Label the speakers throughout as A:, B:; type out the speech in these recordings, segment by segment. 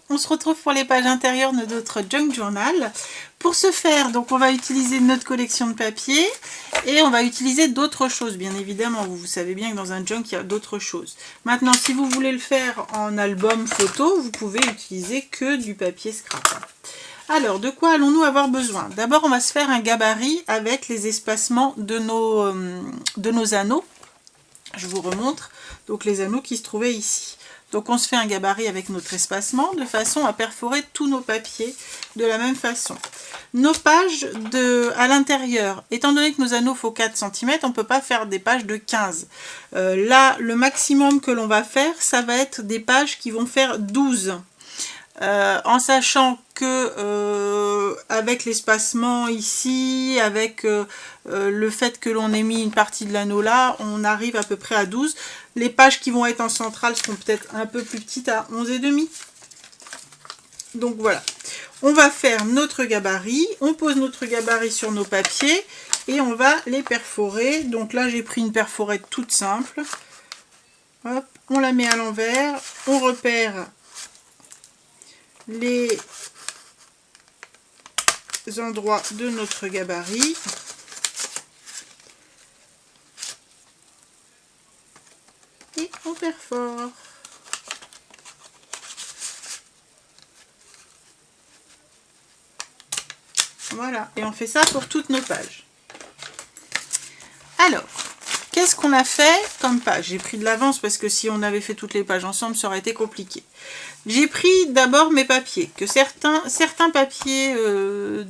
A: on se retrouve pour les pages intérieures de notre junk journal. Pour ce faire, donc on va utiliser notre collection de papier et on va utiliser d'autres choses, bien évidemment. Vous savez bien que dans un junk, il y a d'autres choses. Maintenant, si vous voulez le faire en album photo, vous pouvez utiliser que du papier scrap. Alors, de quoi allons-nous avoir besoin? D'abord, on va se faire un gabarit avec les espacements de nos anneaux. Je vous remontre donc les anneaux qui se trouvaient ici. Donc on se fait un gabarit avec notre espacement de façon à perforer tous nos papiers de la même façon. Nos pages à l'intérieur, étant donné que nos anneaux font 4 cm, on ne peut pas faire des pages de 15. Là, le maximum que l'on va faire, ça va être des pages qui vont faire 12. En sachant que avec l'espacement ici, avec le fait que l'on ait mis une partie de l'anneau là, on arrive à peu près à 12. Les pages qui vont être en centrale seront peut-être un peu plus petites à 11,5. Donc voilà, on va faire notre gabarit, on pose notre gabarit sur nos papiers et on va les perforer. Donc là j'ai pris une perforette toute simple. Hop, on la met à l'envers, on repère les endroits de notre gabarit. Et on perfore. Voilà, et on fait ça pour toutes nos pages. Alors, qu'est-ce qu'on a fait comme page? J'ai pris de l'avance parce que si on avait fait toutes les pages ensemble, ça aurait été compliqué. J'ai pris d'abord mes papiers, que certains papiers de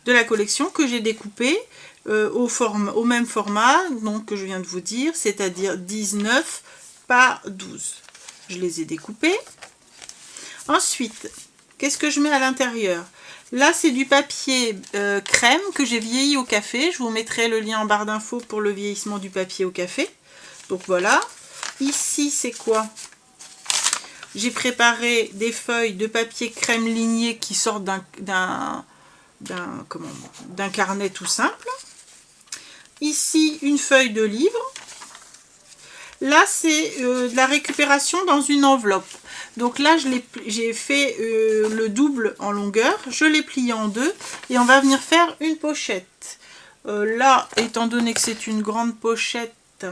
A: la collection que j'ai découpés au même format, donc que je viens de vous dire, c'est-à-dire 19 par 12. Je les ai découpés. Ensuite, qu'est-ce que je mets à l'intérieur? Là, c'est du papier crème que j'ai vieilli au café. Je vous mettrai le lien en barre d'infos pour le vieillissement du papier au café. Donc voilà. Ici, c'est quoi? J'ai préparé des feuilles de papier crème ligné qui sortent d'un carnet tout simple. Ici, une feuille de livre. Là, c'est de la récupération dans une enveloppe. Donc là, j'ai fait le double en longueur. Je l'ai plié en deux et on va venir faire une pochette. Là, étant donné que c'est une grande pochette,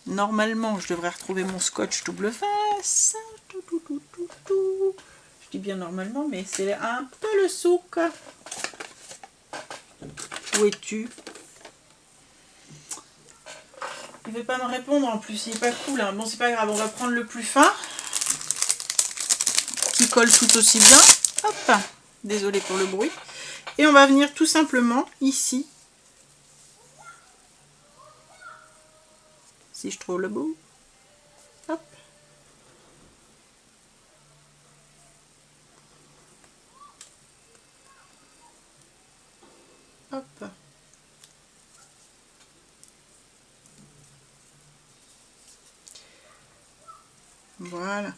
A: normalement, je devrais retrouver mon scotch double face. Je dis bien normalement, mais c'est un peu le souk. Où es-tu? Il ne veut pas me répondre en plus, il n'est pas cool. Hein. Bon, c'est pas grave, on va prendre le plus fin, qui colle tout aussi bien. Hop, désolé pour le bruit. Et on va venir tout simplement ici. Si je trouve le bout. Hop. Hop. Voilà.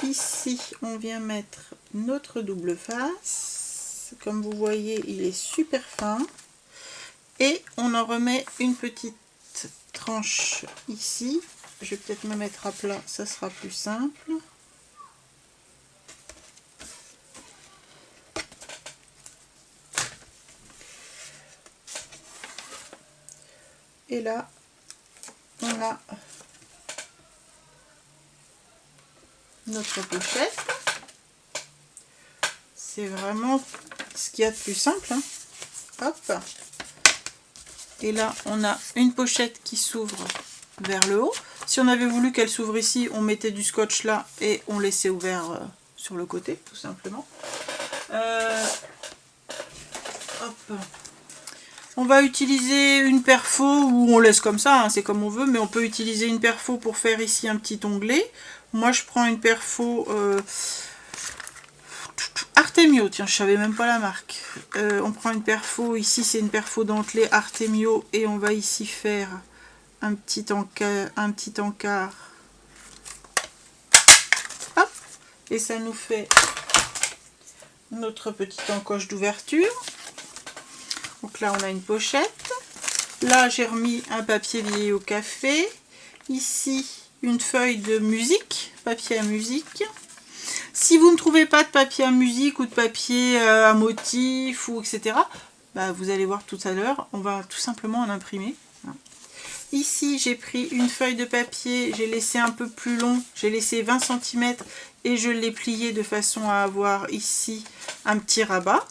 A: Ici, on vient mettre notre double face. Comme vous voyez, il est super fin. Et on en remet une petite tranche ici. Je vais peut-être me mettre à plat, ça sera plus simple. Et là, on a notre pochette. C'est vraiment ce qu'il y a de plus simple. Hein. Hop. Et là, on a une pochette qui s'ouvre vers le haut. Si on avait voulu qu'elle s'ouvre ici, on mettait du scotch là et on laissait ouvert sur le côté, tout simplement. Hop. On va utiliser une perfo ou on laisse comme ça, hein, c'est comme on veut, mais on peut utiliser une perfo pour faire ici un petit onglet. Moi, je prends une perfo Artemio, tiens, je savais même pas la marque. On prend une perfo, ici c'est une perfo dentelée Artemio et on va ici faire un petit encart. Hop, et ça nous fait notre petite encoche d'ouverture. Donc là, on a une pochette. Là, j'ai remis un papier vieilli au café. Ici, une feuille de musique, papier à musique. Si vous ne trouvez pas de papier à musique ou de papier à motif ou etc., bah, vous allez voir tout à l'heure, on va tout simplement en imprimer. Ici, j'ai pris une feuille de papier, j'ai laissé un peu plus long, j'ai laissé 20 cm et je l'ai plié de façon à avoir ici un petit rabat.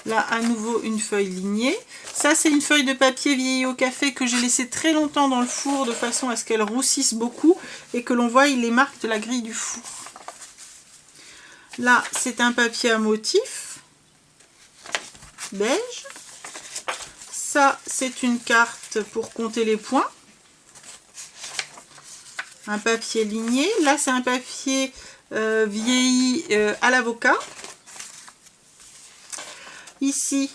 A: Là, à nouveau, une feuille lignée. Ça, c'est une feuille de papier vieillie au café que j'ai laissé très longtemps dans le four de façon à ce qu'elle roussisse beaucoup et que l'on voie les marques de la grille du four. Là, c'est un papier à motif beige. Ça, c'est une carte pour compter les points. Un papier ligné. Là, c'est un papier vieilli à l'avocat. Ici,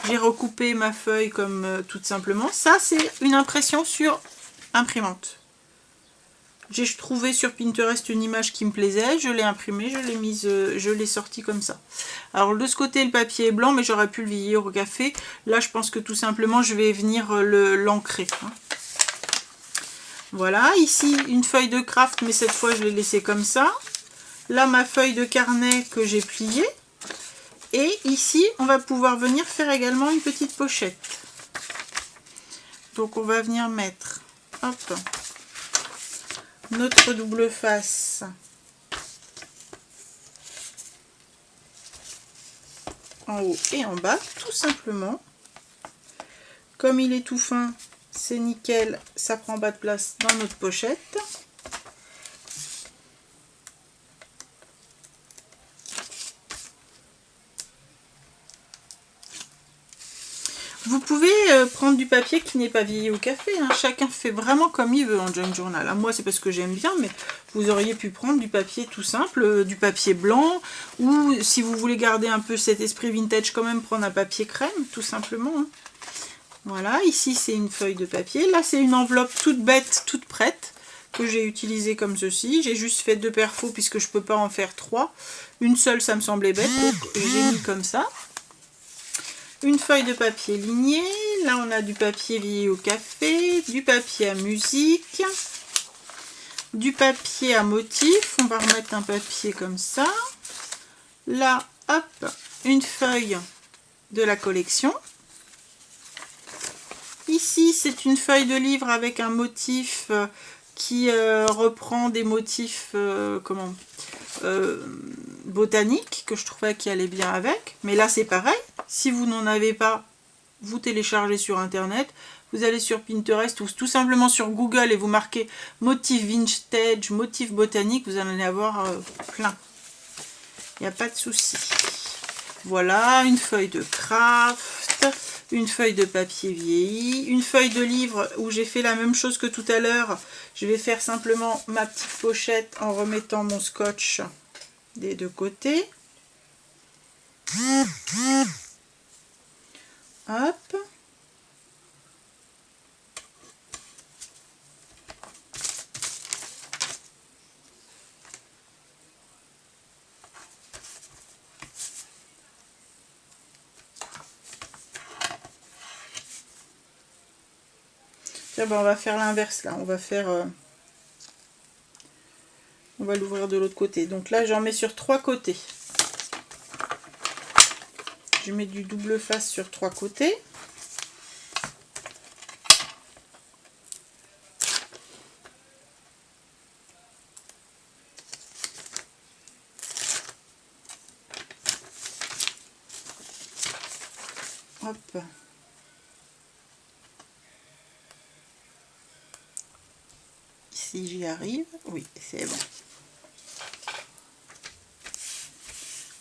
A: j'ai recoupé ma feuille comme tout simplement. Ça, c'est une impression sur imprimante. J'ai trouvé sur Pinterest une image qui me plaisait, je l'ai imprimée, je l'ai sortie comme ça. Alors de ce côté, le papier est blanc, mais j'aurais pu le vieillir au café. Là, je pense que tout simplement, je vais venir l'ancrer. Voilà, ici, une feuille de craft, mais cette fois, je l'ai laissée comme ça. Là, ma feuille de carnet que j'ai pliée. Et ici, on va pouvoir venir faire également une petite pochette. Donc, on va venir mettre, hop, notre double face en haut et en bas, tout simplement. Comme il est tout fin, c'est nickel, ça prend pas de place dans notre pochette. Vous pouvez prendre du papier qui n'est pas vieilli au café, hein. Chacun fait vraiment comme il veut en junk journal. Moi, c'est parce que j'aime bien, mais vous auriez pu prendre du papier tout simple, du papier blanc, ou si vous voulez garder un peu cet esprit vintage, quand même prendre un papier crème, tout simplement. Hein. Voilà, ici c'est une feuille de papier. Là, c'est une enveloppe toute bête, toute prête, que j'ai utilisée comme ceci. J'ai juste fait 2 perfos puisque je ne peux pas en faire 3. Une seule, ça me semblait bête, donc j'ai mis comme ça. Une feuille de papier lignée, là on a du papier vieilli au café, du papier à musique, du papier à motif, on va remettre un papier comme ça. Là, hop, une feuille de la collection. Ici, c'est une feuille de livre avec un motif qui reprend des motifs botaniques que je trouvais qui allait bien avec. Mais là, c'est pareil. Si vous n'en avez pas, vous téléchargez sur Internet. Vous allez sur Pinterest ou tout simplement sur Google et vous marquez motif vintage, motif botanique. Vous allez en avoir plein. Il n'y a pas de souci. Voilà, une feuille de craft, une feuille de papier vieilli, une feuille de livre où j'ai fait la même chose que tout à l'heure. Je vais faire simplement ma petite pochette en remettant mon scotch des 2 côtés. Hop. Tiens, ben on va faire l'inverse là. On va faire... on va l'ouvrir de l'autre côté. Donc là, j'en mets sur 3 côtés. Je mets du double face sur 3 côtés. Hop. Ici, j'y arrive. Oui, c'est bon.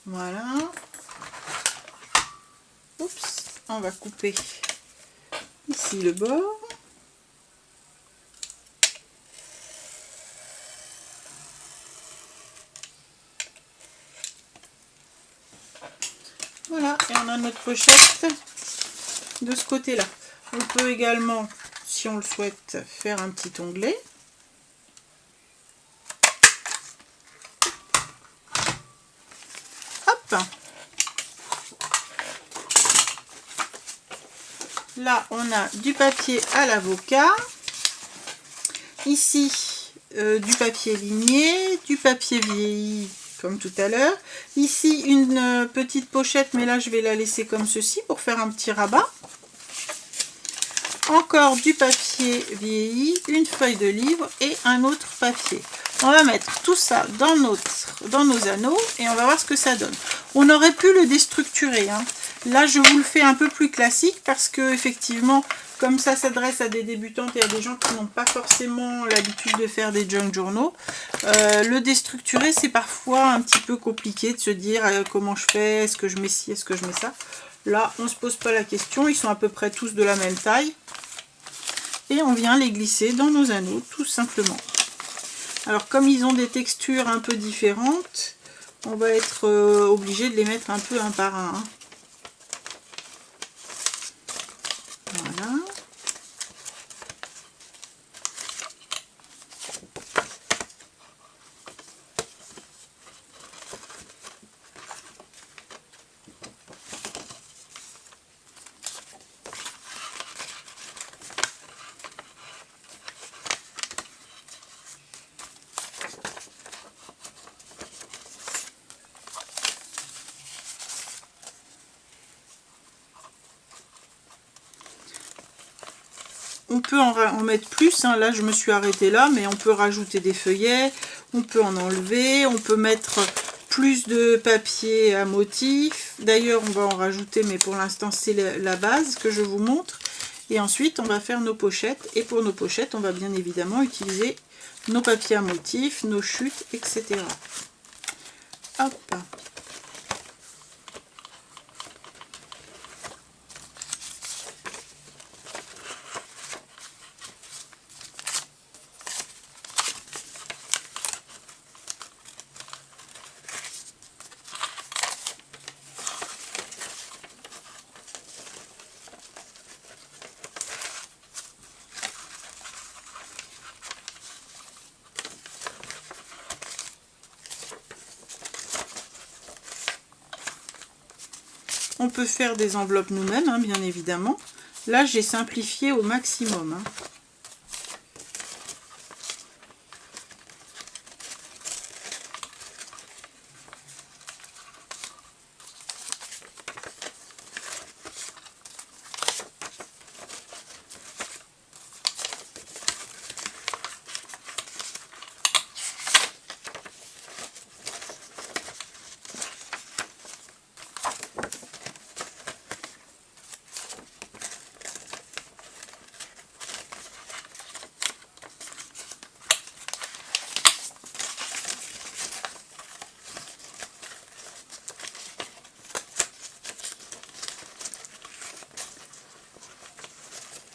A: Voilà. Oups, on va couper ici le bord. Voilà, et on a notre pochette de ce côté-là. On peut également, si on le souhaite, faire un petit onglet. Hop. Là, on a du papier à l'avocat. Ici, du papier ligné, du papier vieilli, comme tout à l'heure. Ici, une petite pochette, mais là, je vais la laisser comme ceci pour faire un petit rabat. Encore du papier vieilli, une feuille de livre et un autre papier. On va mettre tout ça dans nos anneaux et on va voir ce que ça donne. On aurait pu le déstructurer, hein. Là, je vous le fais un peu plus classique parce que effectivement, comme ça s'adresse à des débutantes et à des gens qui n'ont pas forcément l'habitude de faire des junk journaux, le déstructurer, c'est parfois un petit peu compliqué de se dire comment je fais, est-ce que je mets ci, est-ce que je mets ça. Là, on ne se pose pas la question, ils sont à peu près tous de la même taille. Et on vient les glisser dans nos anneaux, tout simplement. Alors, comme ils ont des textures un peu différentes, on va être obligé de les mettre un peu un par un, hein. Voilà. On peut en mettre plus, hein. Là je me suis arrêtée là, mais on peut rajouter des feuillets, on peut en enlever, on peut mettre plus de papier à motif. D'ailleurs on va en rajouter, mais pour l'instant c'est la base que je vous montre. Et ensuite on va faire nos pochettes, et pour nos pochettes on va bien évidemment utiliser nos papiers à motif, nos chutes, etc. Hop. On peut faire des enveloppes nous-mêmes, hein, bien évidemment. Là, j'ai simplifié au maximum, hein.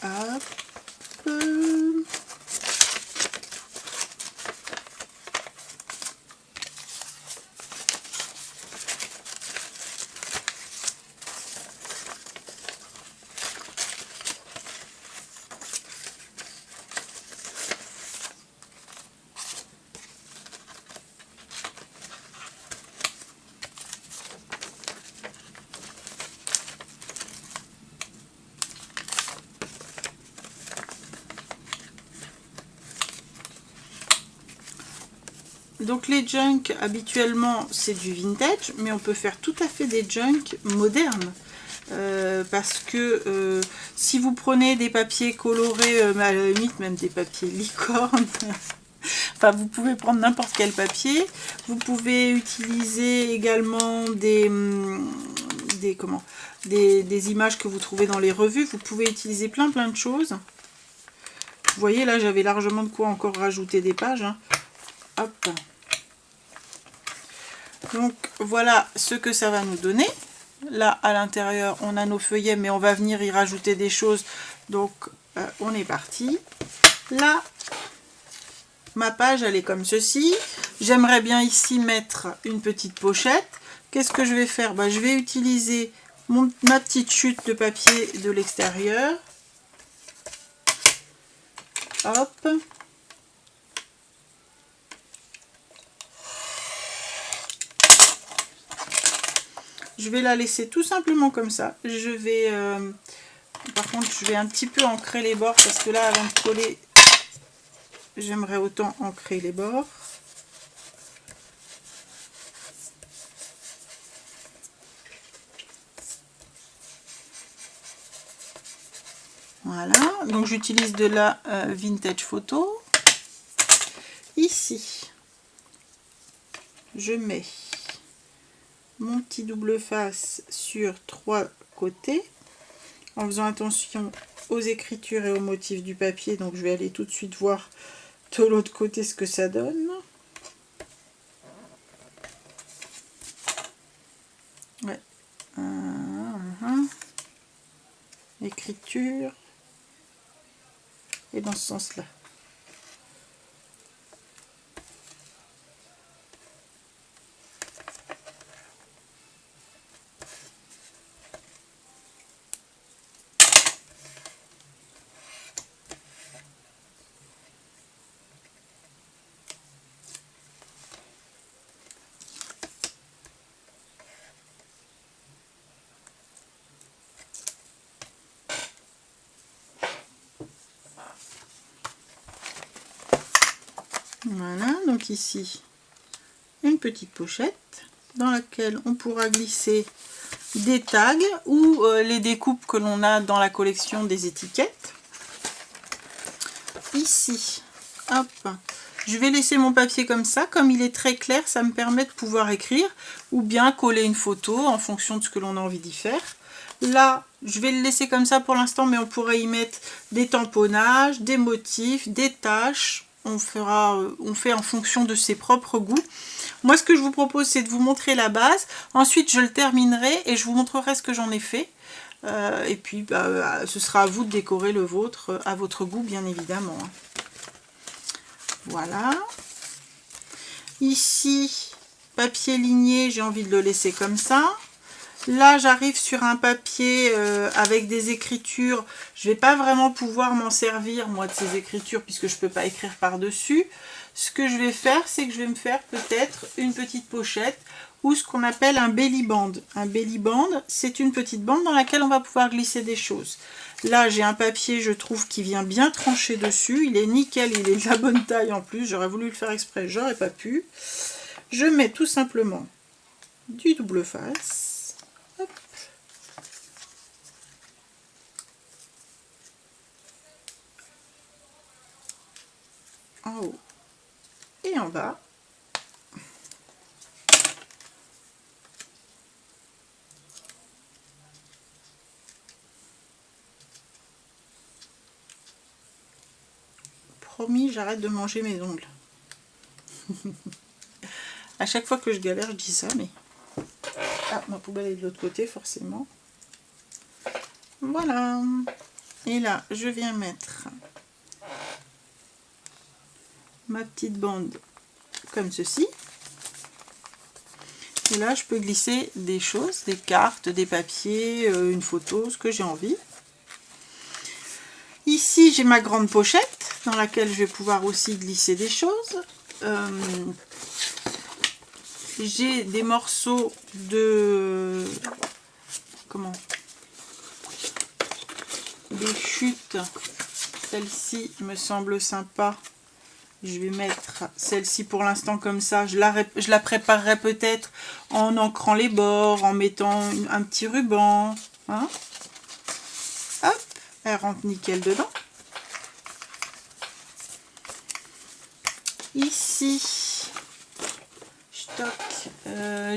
A: Hop. Donc les junk habituellement c'est du vintage, mais on peut faire tout à fait des junk modernes. Parce que si vous prenez des papiers colorés, à la limite même des papiers licorne, enfin vous pouvez prendre n'importe quel papier. Vous pouvez utiliser également des images que vous trouvez dans les revues. Vous pouvez utiliser plein de choses. Vous voyez là j'avais largement de quoi encore rajouter des pages, hein. Hop. Donc voilà ce que ça va nous donner. Là à l'intérieur on a nos feuillets, mais on va venir y rajouter des choses. Donc on est parti. Là ma page elle est comme ceci. J'aimerais bien ici mettre une petite pochette. Qu'est-ce que je vais faire? Je vais utiliser ma petite chute de papier de l'extérieur. Hop. Je vais la laisser tout simplement comme ça. Je vais... par contre, je vais un petit peu ancrer les bords parce que là, avant de coller, j'aimerais autant ancrer les bords. Voilà, donc j'utilise de la vintage photo. Ici, je mets mon petit double face sur 3 côtés en faisant attention aux écritures et aux motifs du papier. Donc je vais aller tout de suite voir de l'autre côté ce que ça donne. Ouais. Écriture. Et dans ce sens-là. Voilà, donc ici, une petite pochette dans laquelle on pourra glisser des tags ou les découpes que l'on a dans la collection des étiquettes. Ici, hop, je vais laisser mon papier comme ça, comme il est très clair, ça me permet de pouvoir écrire ou bien coller une photo en fonction de ce que l'on a envie d'y faire. Là, je vais le laisser comme ça pour l'instant, mais on pourrait y mettre des tamponnages, des motifs, des taches. On fait en fonction de ses propres goûts. Moi, ce que je vous propose, c'est de vous montrer la base. Ensuite, je le terminerai et je vous montrerai ce que j'en ai fait. Et puis, ce sera à vous de décorer le vôtre à votre goût, bien évidemment. Voilà. Ici, papier ligné, j'ai envie de le laisser comme ça. Là, j'arrive sur un papier avec des écritures. Je ne vais pas vraiment pouvoir m'en servir, moi, de ces écritures, puisque je ne peux pas écrire par-dessus. Ce que je vais faire, c'est que je vais me faire peut-être une petite pochette ou ce qu'on appelle un belly band. Un belly band, c'est une petite bande dans laquelle on va pouvoir glisser des choses. Là, j'ai un papier, je trouve, qui vient bien trancher dessus. Il est nickel, il est de la bonne taille en plus. J'aurais voulu le faire exprès, j'aurais pas pu. Je mets tout simplement du double face. Hop. En haut et en bas. Promis, j'arrête de manger mes ongles. À chaque fois que je galère, je dis ça, mais... Ah, ma poubelle est de l'autre côté, forcément. Voilà. Et là, je viens mettre ma petite bande comme ceci. Et là, je peux glisser des choses, des cartes, des papiers, une photo, ce que j'ai envie. Ici, j'ai ma grande pochette dans laquelle je vais pouvoir aussi glisser des choses. J'ai des morceaux de... Comment? Des chutes. Celle-ci me semble sympa. Je vais mettre celle-ci pour l'instant comme ça. Je la préparerai peut-être en ancrant les bords, en mettant un petit ruban. Hein? Hop, elle rentre nickel dedans. Ici,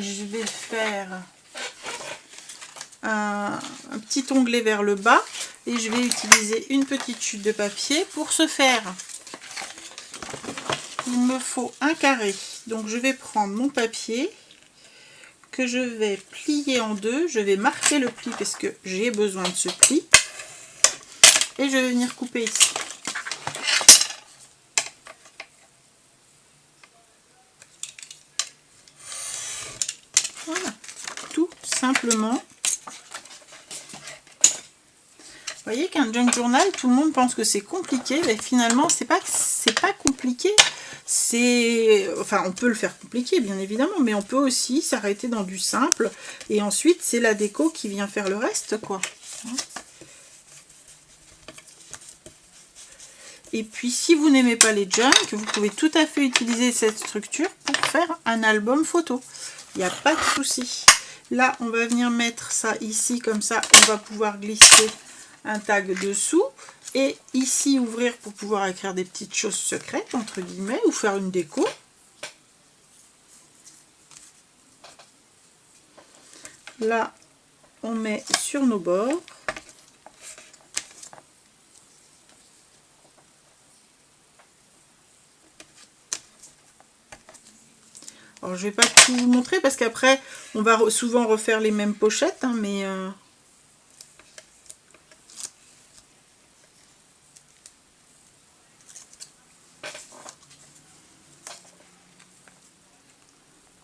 A: je vais faire un petit onglet vers le bas et je vais utiliser une petite chute de papier. Pour ce faire, il me faut un carré. Donc je vais prendre mon papier que je vais plier en deux. Je vais marquer le pli parce que j'ai besoin de ce pli. Et je vais venir couper ici. Voilà, tout simplement. Vous voyez qu'un junk journal, tout le monde pense que c'est compliqué, mais finalement, c'est pas compliqué. Enfin, on peut le faire compliqué, bien évidemment, mais on peut aussi s'arrêter dans du simple. Et ensuite, c'est la déco qui vient faire le reste, quoi. Et puis si vous n'aimez pas les junk, vous pouvez tout à fait utiliser cette structure pour faire un album photo. Il n'y a pas de souci. Là, on va venir mettre ça ici, comme ça, on va pouvoir glisser un tag dessous. Et ici, ouvrir pour pouvoir écrire des petites choses secrètes, entre guillemets, ou faire une déco. Là, on met sur nos bords. Alors, je vais pas tout vous montrer parce qu'après, on va souvent refaire les mêmes pochettes, hein, mais...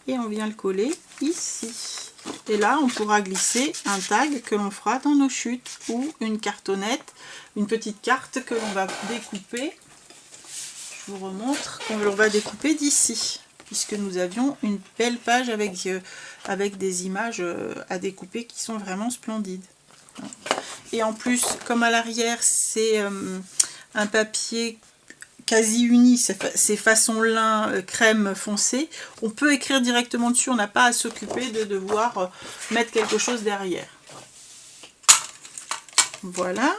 A: Et on vient le coller ici. Et là, on pourra glisser un tag que l'on fera dans nos chutes ou une cartonnette, une petite carte que l'on va découper. Je vous remontre qu'on va découper d'ici, puisque nous avions une belle page avec des images à découper qui sont vraiment splendides. Et en plus, comme à l'arrière, c'est un papier quasi uni, c'est façon lin crème foncé, on peut écrire directement dessus, on n'a pas à s'occuper de devoir mettre quelque chose derrière. Voilà.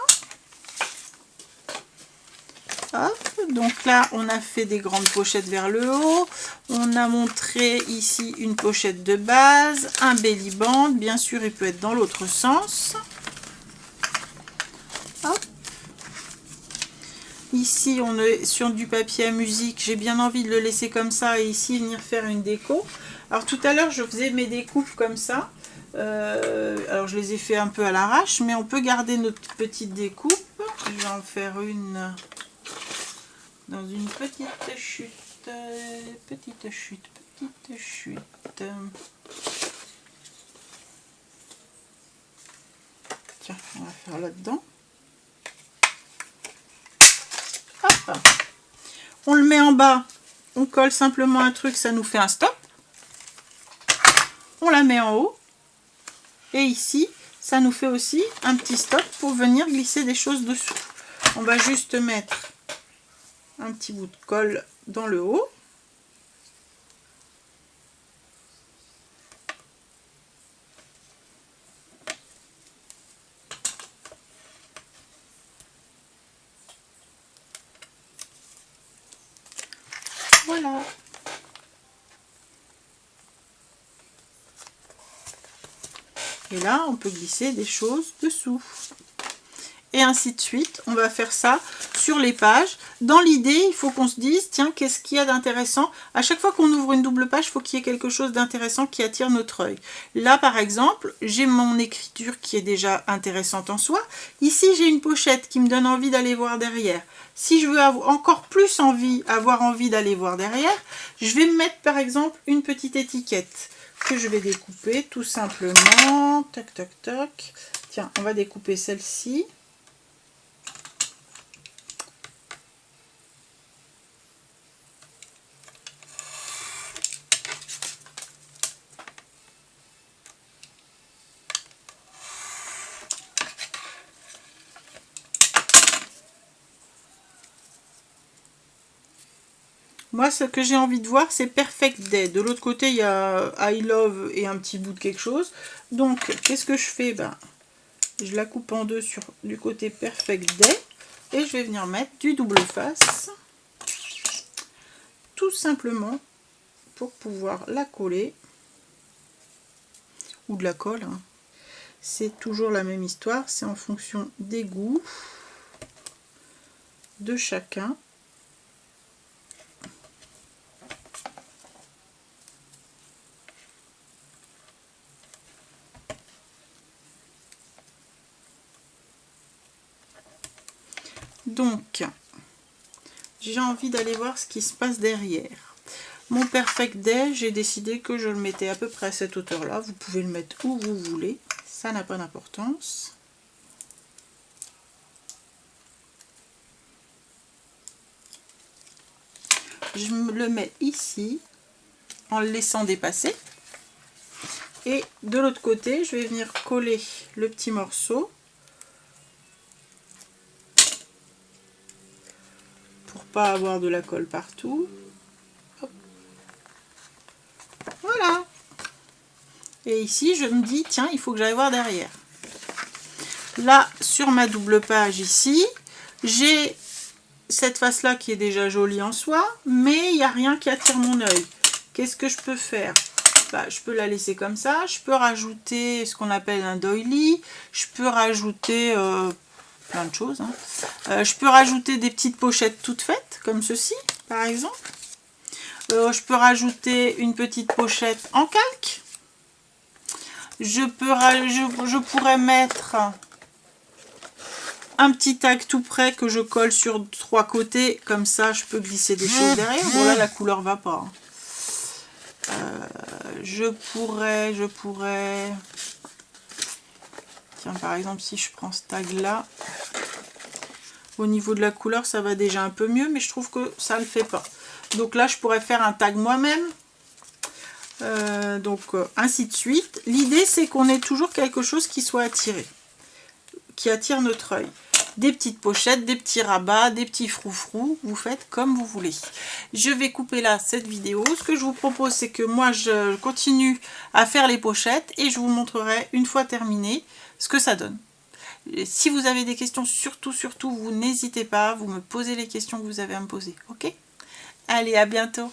A: Hop, donc là on a fait des grandes pochettes vers le haut, on a montré ici une pochette de base, un belly band, bien sûr il peut être dans l'autre sens. Hop. Ici on est sur du papier à musique, j'ai bien envie de le laisser comme ça et ici venir faire une déco. Alors tout à l'heure je faisais mes découpes comme ça, alors je les ai fait un peu à l'arrache, mais on peut garder notre petite découpe. Je vais en faire une dans une petite chute, petite chute. Tiens, on va faire là-dedans. Hop. On le met en bas, on colle simplement un truc, ça nous fait un stop. On la met en haut. Et ici, ça nous fait aussi un petit stop pour venir glisser des choses dessous. On va juste mettre un petit bout de colle dans le haut. Voilà. Et là, on peut glisser des choses dessous. Et ainsi de suite. On va faire ça sur les pages. Dans l'idée, il faut qu'on se dise, tiens, qu'est-ce qu'il y a d'intéressant? À chaque fois qu'on ouvre une double page, il faut qu'il y ait quelque chose d'intéressant qui attire notre œil. Là, par exemple, j'ai mon écriture qui est déjà intéressante en soi. Ici, j'ai une pochette qui me donne envie d'aller voir derrière. Si je veux avoir encore plus avoir envie d'aller voir derrière, je vais me mettre, par exemple, une petite étiquette que je vais découper tout simplement. Tac, tac, tac. Tiens, on va découper celle-ci. Moi, ce que j'ai envie de voir, c'est Perfect Day. De l'autre côté, il y a I love et un petit bout de quelque chose. Donc, qu'est-ce que je fais? Je la coupe en deux du côté Perfect Day. Et je vais venir mettre du double face. Tout simplement pour pouvoir la coller. Ou de la colle. Hein. C'est toujours la même histoire. C'est en fonction des goûts de chacun. Donc, j'ai envie d'aller voir ce qui se passe derrière. Mon Perfect Day, j'ai décidé que je le mettais à peu près à cette hauteur-là. Vous pouvez le mettre où vous voulez, ça n'a pas d'importance. Je me le mets ici, en le laissant dépasser. Et de l'autre côté, je vais venir coller le petit morceau. pas avoir de la colle partout. Hop. Voilà. Et ici, je me dis, tiens, il faut que j'aille voir derrière. Là, sur ma double page ici, j'ai cette face-là qui est déjà jolie en soi, mais il n'y a rien qui attire mon œil. Qu'est-ce que je peux faire? Bah, je peux la laisser comme ça. Je peux rajouter ce qu'on appelle un doily. Je peux rajouter plein de choses. Hein. Je peux rajouter des petites pochettes toutes faites, comme ceci, par exemple. Je peux rajouter une petite pochette en calque. Je pourrais mettre un petit tag tout près que je colle sur 3 côtés. Comme ça, je peux glisser des choses derrière. Bon, là, la couleur va pas. Hein. Je pourrais... Tiens, par exemple, si je prends ce tag-là, au niveau de la couleur, ça va déjà un peu mieux, mais je trouve que ça ne le fait pas. Donc là, je pourrais faire un tag moi-même. Ainsi de suite. L'idée, c'est qu'on ait toujours quelque chose qui soit attiré, qui attire notre œil. Des petites pochettes, des petits rabats, des petits froufrous, vous faites comme vous voulez. Je vais couper là cette vidéo. Ce que je vous propose, c'est que moi je continue à faire les pochettes et je vous montrerai une fois terminé ce que ça donne. Et si vous avez des questions, surtout, vous n'hésitez pas, vous me posez les questions que vous avez à me poser. Ok? Allez, à bientôt!